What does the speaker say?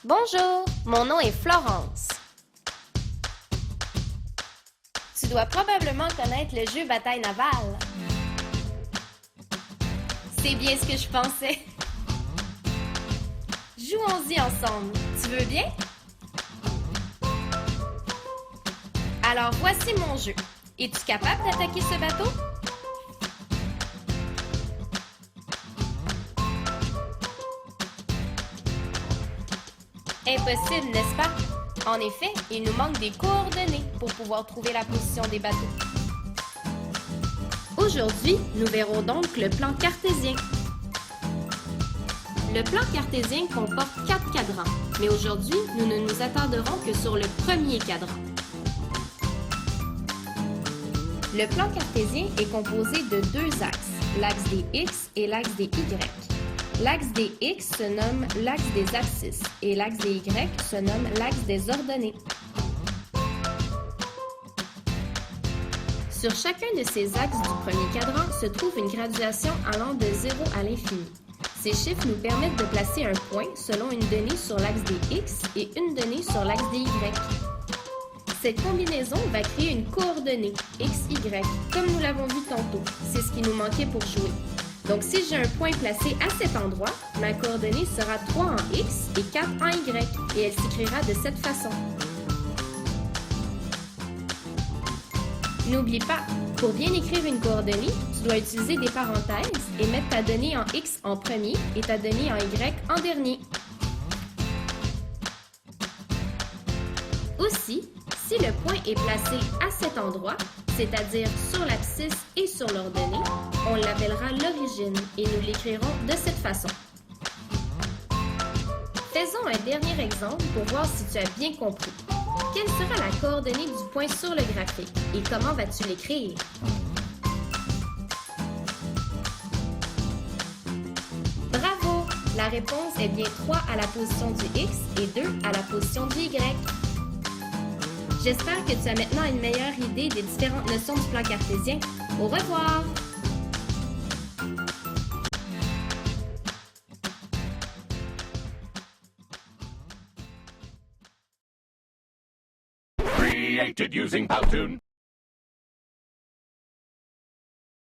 Bonjour, mon nom est Florence. Tu dois probablement connaître le jeu Bataille navale. C'est bien ce que je pensais. Jouons-y ensemble. Tu veux bien? Alors voici mon jeu. Es-tu capable d'attaquer ce bateau? Impossible, n'est-ce pas? En effet, il nous manque des coordonnées pour pouvoir trouver la position des bateaux. Aujourd'hui, nous verrons donc le plan cartésien. Le plan cartésien comporte 4 cadrans, mais aujourd'hui, nous ne nous attarderons que sur le premier cadran. Le plan cartésien est composé de 2 axes, l'axe des X et l'axe des Y. L'axe des X se nomme l'axe des abscisses et l'axe des Y se nomme l'axe des ordonnées. Sur chacun de ces axes du premier cadran se trouve une graduation allant de 0 à l'infini. Ces chiffres nous permettent de placer un point selon une donnée sur l'axe des X et une donnée sur l'axe des Y. Cette combinaison va créer une coordonnée XY, comme nous l'avons vu tantôt. C'est ce qui nous manquait pour jouer. Donc, si j'ai un point placé à cet endroit, ma coordonnée sera 3 en X et 4 en Y, et elle s'écrira de cette façon. N'oublie pas, pour bien écrire une coordonnée, tu dois utiliser des parenthèses et mettre ta donnée en X en premier et ta donnée en Y en dernier. Aussi, si le point est placé à cet endroit, c'est-à-dire sur l'abscisse et sur l'ordonnée, on l'appellera l'origine et nous l'écrirons de cette façon. Faisons un dernier exemple pour voir si tu as bien compris. Quelle sera la coordonnée du point sur le graphique et comment vas-tu l'écrire? Bravo! La réponse est bien 3 à la position du X et 2 à la position du Y. J'espère que tu as maintenant une meilleure idée des différentes notions du plan cartésien. Au revoir! Created using Powtoon.